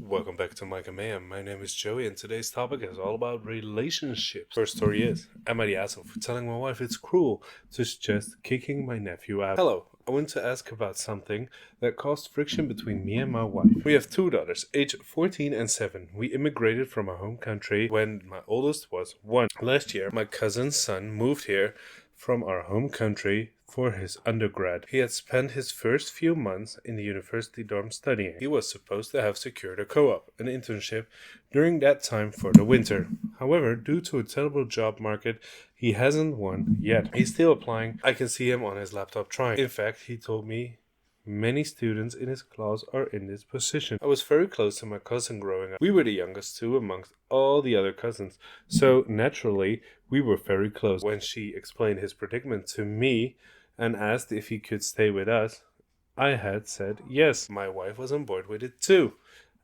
Welcome back to Mic Mayhem. My name is Joey, and today's topic is all about relationships. First story is, am I the asshole for telling my wife it's cruel to suggest kicking my nephew out? Hello, I want to ask about something that caused friction between me and my wife. We have two daughters, aged 14 and 7. We immigrated from our home country when my oldest was 1. Last year, my cousin's son moved here from our home country for his undergrad. He had spent his first few months in the university dorm studying. He was supposed to have secured a co-op, an internship, during that time for the winter. However, due to a terrible job market, he hasn't won yet. He's still applying. I can see him on his laptop trying. In fact, he told me many students in his class are in this position. I was very close to my cousin growing up. We were the youngest two amongst all the other cousins, so naturally we were very close. When she explained his predicament to me and asked if he could stay with us, I had said yes. My wife was on board with it too.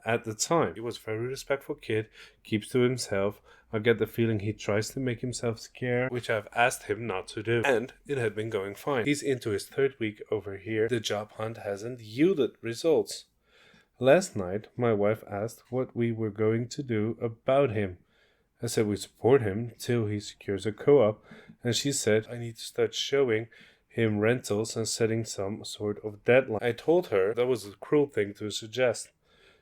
At the time, he was a very respectful kid, keeps to himself. I get the feeling he tries to make himself scarce, which I've asked him not to do. And it had been going fine. He's into his 3rd week over here. The job hunt hasn't yielded results. Last night, my wife asked what we were going to do about him. I said we support him till he secures a co-op, and she said I need to start showing him rentals and setting some sort of deadline. I told her that was a cruel thing to suggest.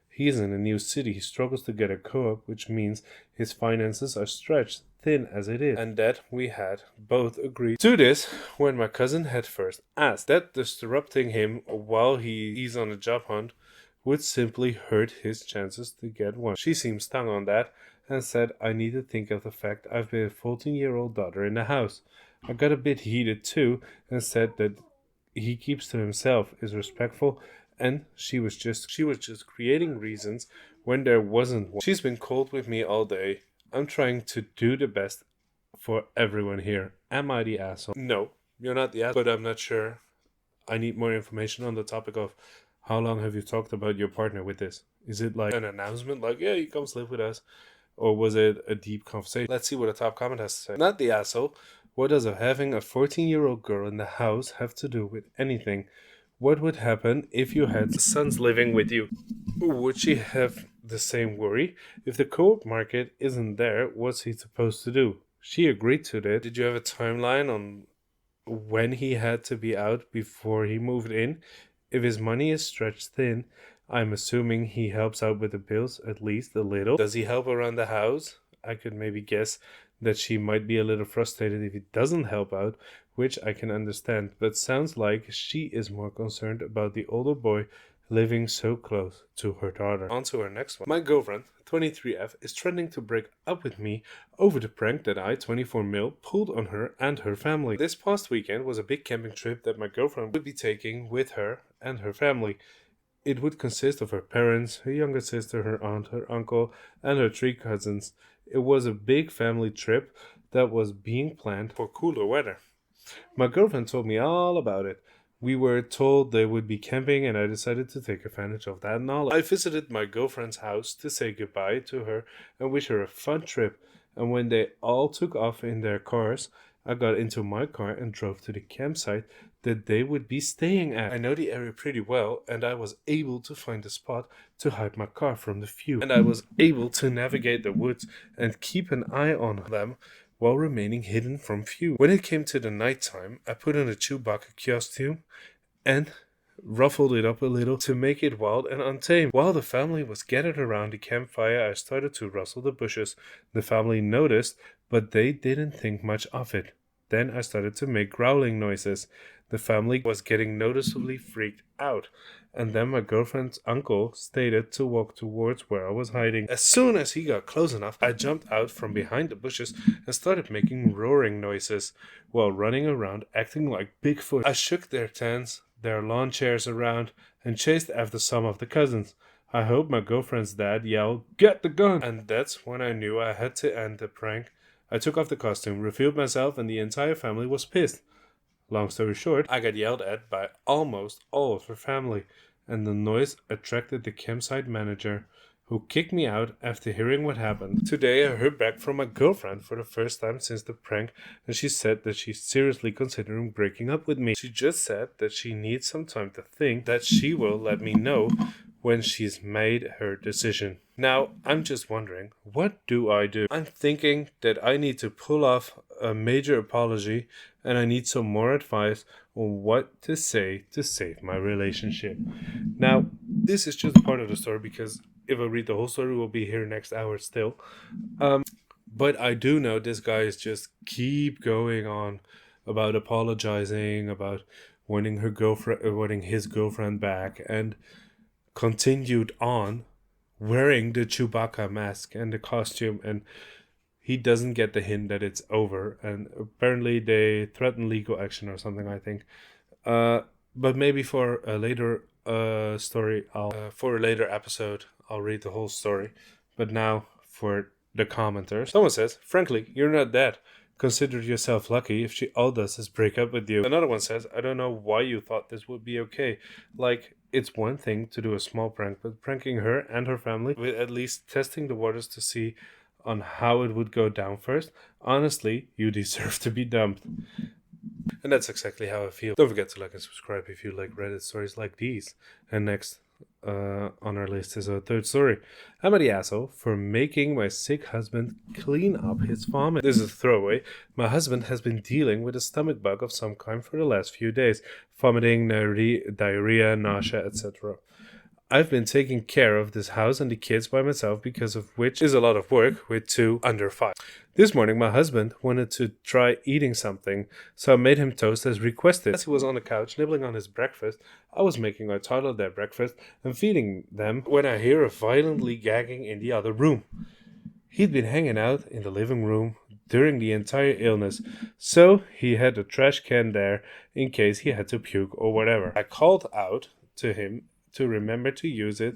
He's in a new city. He struggles to get a co-op, which means his finances are stretched thin as it is, and that we had both agreed to this when my cousin had first asked. That disrupting him while he's on a job hunt would simply hurt his chances to get one. She seemed stung on that and said I need to think of the fact I've been a 14-year-old daughter in the house. I got a bit heated too and said that he keeps to himself, is respectful, and she was just creating reasons when there wasn't one. She's been cold with me all day. I'm trying to do the best for everyone here. Am I the asshole? No, you're not the asshole, but I'm not sure. I need more information on the topic of how long have you talked about your partner with this? Is it like an announcement, like, yeah, he comes live with us? Or was it a deep conversation? Let's see what the top comment has to say. Not the asshole. What does having a 14-year-old girl in the house have to do with anything? What would happen if you had sons living with you? Would she have the same worry? If the co-op market isn't there, what's he supposed to do? She agreed to that. Did you have a timeline on when he had to be out before he moved in? If his money is stretched thin, I'm assuming he helps out with the bills at least a little. Does he help around the house? I could maybe guess that she might be a little frustrated if he doesn't help out, which I can understand, but sounds like she is more concerned about the older boy living so close to her daughter. On to our next one. My girlfriend, 23F, is threatening to break up with me over the prank that I, 24 mil, pulled on her and her family. This past weekend was a big camping trip that my girlfriend would be taking with her and her family. It would consist of her parents, her younger sister, her aunt, her uncle, and her 3 cousins. It was a big family trip that was being planned for cooler weather. My girlfriend told me all about it. We were told they would be camping, and I decided to take advantage of that knowledge. I visited my girlfriend's house to say goodbye to her and wish her a fun trip. And when they all took off in their cars, I got into my car and drove to the campsite that they would be staying at. I know the area pretty well, and I was able to find a spot to hide my car from the view. And I was able to navigate the woods and keep an eye on them while remaining hidden from view. When it came to the nighttime, I put on a Chewbacca costume and ruffled it up a little to make it wild and untamed. While the family was gathered around the campfire, I started to rustle the bushes. The family noticed, but they didn't think much of it. Then I started to make growling noises. The family was getting noticeably freaked out. And then my girlfriend's uncle stated to walk towards where I was hiding. As soon as he got close enough, I jumped out from behind the bushes and started making roaring noises while running around acting like Bigfoot. I shook their tents, their lawn chairs around, and chased after some of the cousins. I hope my girlfriend's dad yelled, "Get the gun!" And that's when I knew I had to end the prank. I took off the costume, revealed myself, and the entire family was pissed. Long story short, I got yelled at by almost all of her family, and the noise attracted the campsite manager, who kicked me out after hearing what happened. Today I heard back from my girlfriend for the first time since the prank, and she said that she's seriously considering breaking up with me. She just said that she needs some time to think, that she will let me know when she's made her decision. Now, I'm just wondering, what do I do? I'm thinking that I need to pull off a major apology and I need some more advice on what to say to save my relationship. Now, this is just part of the story because if I read the whole story, we'll be here next hour still. But I do know this guy is just keep going on about apologizing, about wanting his girlfriend back, and continued on wearing the Chewbacca mask and the costume, and he doesn't get the hint that it's over. And apparently, they threaten legal action or something, I think. But maybe for a later story, for a later episode, I'll read the whole story. But now for the commenters. Someone says, frankly, you're not dead. Consider yourself lucky if she all does is break up with you. Another one says, I don't know why you thought this would be okay. Like, it's one thing to do a small prank, but pranking her and her family with at least testing the waters to see on how it would go down first. Honestly, you deserve to be dumped. And that's exactly how I feel. Don't forget to like and subscribe if you like Reddit stories like these. And next on our list is our third story. I'm the asshole for making my sick husband clean up his vomit. This is a throwaway. My husband has been dealing with a stomach bug of some kind for the last few days. Vomiting, diarrhea, nausea, etc. I've been taking care of this house and the kids by myself, because of which is a lot of work with 2 under 5. This morning, my husband wanted to try eating something, so I made him toast as requested. As he was on the couch nibbling on his breakfast, I was making our toddler their breakfast and feeding them when I hear a violently gagging in the other room. He'd been hanging out in the living room during the entire illness, so he had a trash can there in case he had to puke or whatever. I called out to him to remember to use it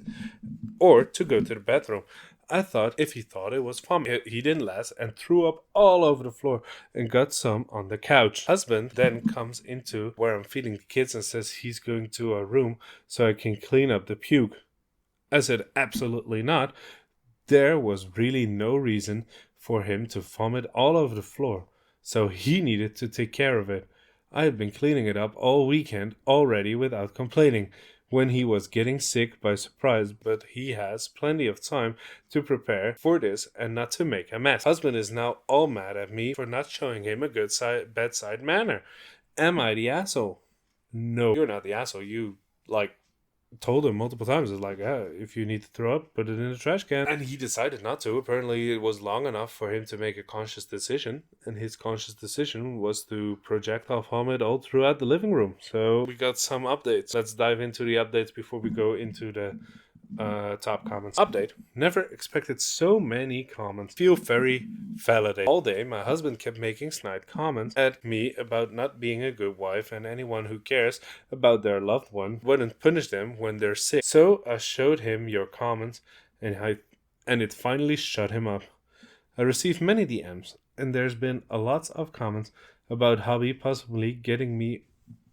or to go to the bathroom. I thought if he thought it was vomit, he didn't last and threw up all over the floor and got some on the couch. Husband then comes into where I'm feeding the kids and says he's going to a room so I can clean up the puke. I said absolutely not. There was really no reason for him to vomit all over the floor, so he needed to take care of it. I had been cleaning it up all weekend already without complaining, when he was getting sick by surprise, but he has plenty of time to prepare for this and not to make a mess. Husband is now all mad at me for not showing him a good bedside manner. Am I the asshole? No, you're not the asshole. You, told him multiple times, it's like, if you need to throw up, put it in the trash can. And he decided not to. Apparently it was long enough for him to make a conscious decision, and his conscious decision was to projectile vomit all throughout the living room. So we got some updates. Let's dive into the updates before we go into the top comments. Update. Never expected so many comments. Feel very validated. All day my husband kept making snide comments at me about not being a good wife, and anyone who cares about their loved one wouldn't punish them when they're sick. So I showed him your comments and it finally shut him up. I received many DMs and there's been a lot of comments about hubby possibly getting me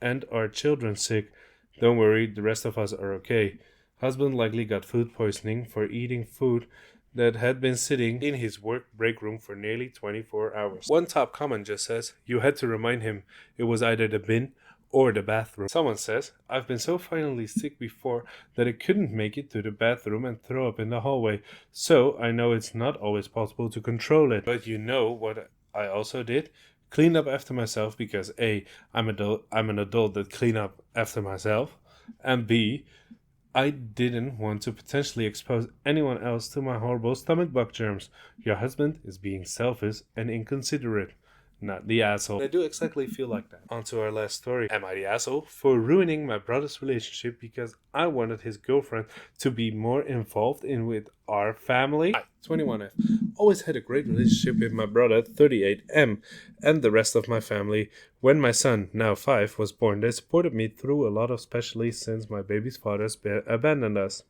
and our children sick. Don't worry, the rest of us are okay. Husband likely got food poisoning for eating food that had been sitting in his work break room for nearly 24 hours. One top comment just says, you had to remind him it was either the bin or the bathroom. Someone says, I've been so finally sick before that I couldn't make it to the bathroom and throw up in the hallway, so I know it's not always possible to control it. But you know what I also did? Cleaned up after myself because A, I'm an adult that clean up after myself, and B, I didn't want to potentially expose anyone else to my horrible stomach bug germs. Your husband is being selfish and inconsiderate, not the asshole. I do exactly feel like that. On to our last story. Am I the asshole for ruining my brother's relationship because I wanted his girlfriend to be more involved with our family? Hi, 21F. Always had a great relationship with my brother, 38M, and the rest of my family. When my son, now 5, was born, they supported me through a lot, especially since my baby's father abandoned us.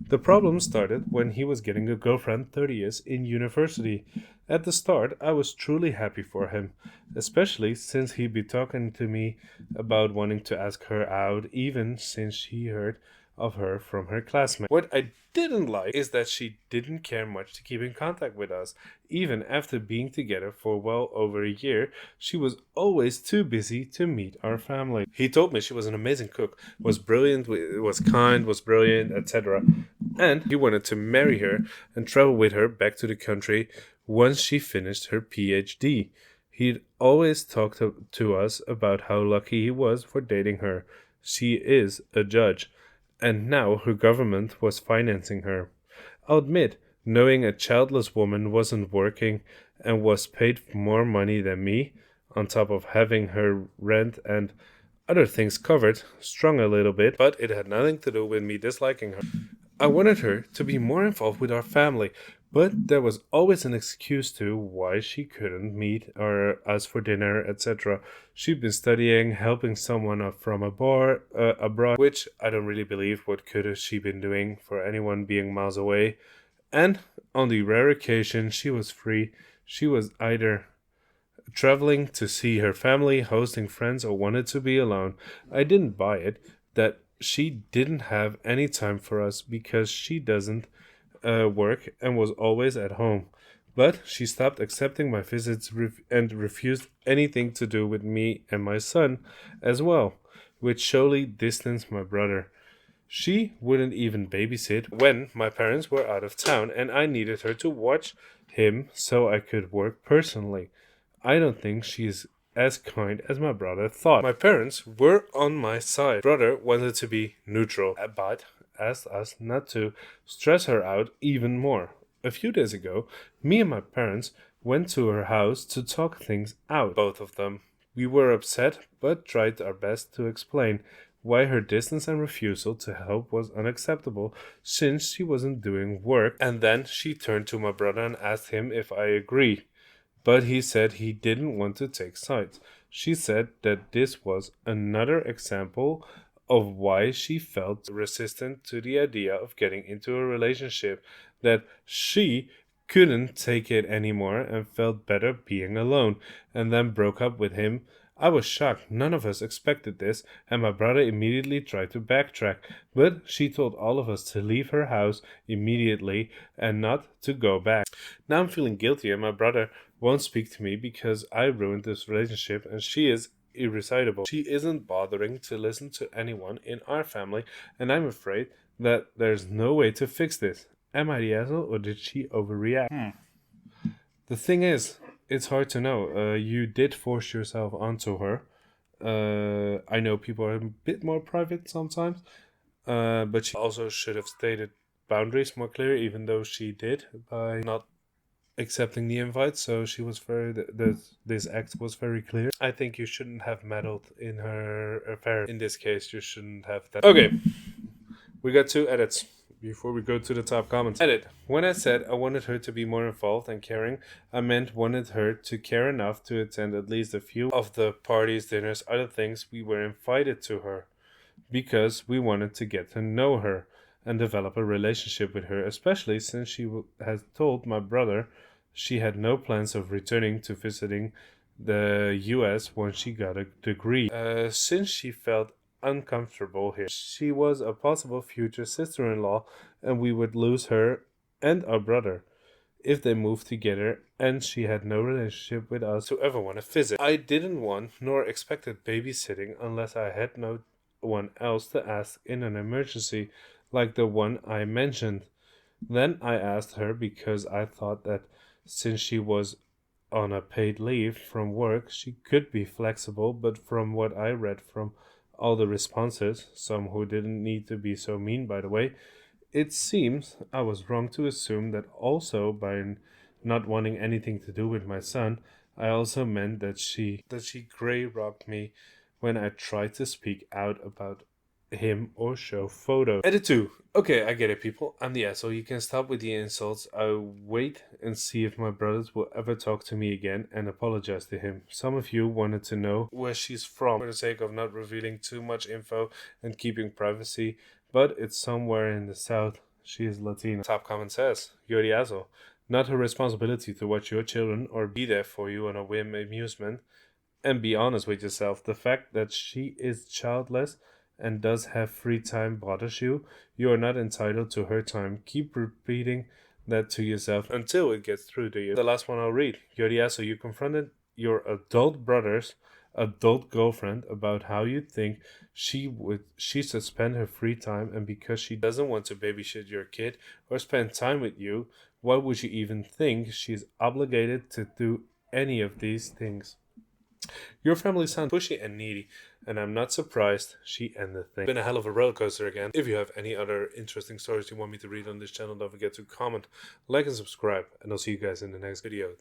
The problem started when he was getting a girlfriend, 30 years, in university. At the start, I was truly happy for him, especially since he'd be talking to me about wanting to ask her out, even since he heard of her from her classmate. What I didn't like is that she didn't care much to keep in contact with us. Even after being together for well over a year, she was always too busy to meet our family. He told me she was an amazing cook, was brilliant, was kind, was brilliant, etc. And he wanted to marry her and travel with her back to the country once she finished her PhD. He'd always talked to us about how lucky he was for dating her. She is a judge, and now her government was financing her. I'll admit, knowing a childless woman wasn't working and was paid more money than me, on top of having her rent and other things covered, strung a little bit, but it had nothing to do with me disliking her. I wanted her to be more involved with our family, but there was always an excuse to why she couldn't meet us for dinner, etc. She'd been studying, helping someone up from abroad, which I don't really believe. What could have she been doing for anyone being miles away? And on the rare occasion she was free, she was either traveling to see her family, hosting friends, or wanted to be alone. I didn't buy it that she didn't have any time for us because she doesn't work and was always at home. But she stopped accepting my visits and refused anything to do with me and my son as well, which surely distanced my brother. She wouldn't even babysit when my parents were out of town and I needed her to watch him so I could work personally. I don't think she's as kind as my brother thought. My parents were on my side. Brother wanted to be neutral, but asked us not to stress her out even more. A few days ago, me and my parents went to her house to talk things out, both of them. We were upset, but tried our best to explain why her distance and refusal to help was unacceptable since she wasn't doing work, and then she turned to my brother and asked him if I agreed. But he said he didn't want to take sides. She said that this was another example of why she felt resistant to the idea of getting into a relationship, that she couldn't take it anymore and felt better being alone, and then broke up with him. I was shocked. None of us expected this, and my brother immediately tried to backtrack, but she told all of us to leave her house immediately and not to go back. Now I'm feeling guilty, and my brother won't speak to me because I ruined this relationship, and she is irrecidable. She isn't bothering to listen to anyone in our family, and I'm afraid that there's no way to fix this. Am I the asshole, or did she overreact? The thing is, it's hard to know. You did force yourself onto her. I know people are a bit more private sometimes, but she also should have stated boundaries more clearly, even though she did by not accepting the invite. So she was this act was very clear. I think you shouldn't have meddled in her affair. In this case, you shouldn't have that. Okay, we got 2 edits before we go to the top comments. Edit. When I said I wanted her to be more involved and caring, I meant wanted her to care enough to attend at least a few of the parties, dinners, other things we were invited to her, because we wanted to get to know her and develop a relationship with her, especially since she has told my brother she had no plans of returning to visiting the US once she got a degree, since she felt uncomfortable here. She was a possible future sister-in-law, and we would lose her and our brother if they moved together, and she had no relationship with us to ever want to visit. I didn't want nor expected babysitting unless I had no one else to ask in an emergency like the one I mentioned. Then I asked her because I thought that since she was on a paid leave from work, she could be flexible, but from what I read from all the responses, some who didn't need to be so mean, by the way, it seems I was wrong to assume that also by not wanting anything to do with my son, I also meant that she grey robbed me when I tried to speak out about him or show photos. Edit 2. Okay, I get it, people. I'm the asshole. You can stop with the insults. I'll wait and see if my brothers will ever talk to me again and apologize to him. Some of you wanted to know where she's from for the sake of not revealing too much info and keeping privacy, but it's somewhere in the south. She is Latina. Top comment says, you're the asshole. Not her responsibility to watch your children or be there for you on a whim amusement. And be honest with yourself. The fact that she is childless and does have free time bothers you, you are not entitled to her time. Keep repeating that to yourself until it gets through to you. The last one I'll read. You're the asshole. You confronted your adult brother's adult girlfriend about how you think she should spend her free time, and because she doesn't want to babysit your kid or spend time with you, why would you even think she's obligated to do any of these things? Your family sounds pushy and needy, and I'm not surprised she ended things. It's been a hell of a roller coaster again. If you have any other interesting stories you want me to read on this channel, don't forget to comment, like, and subscribe, and I'll see you guys in the next video.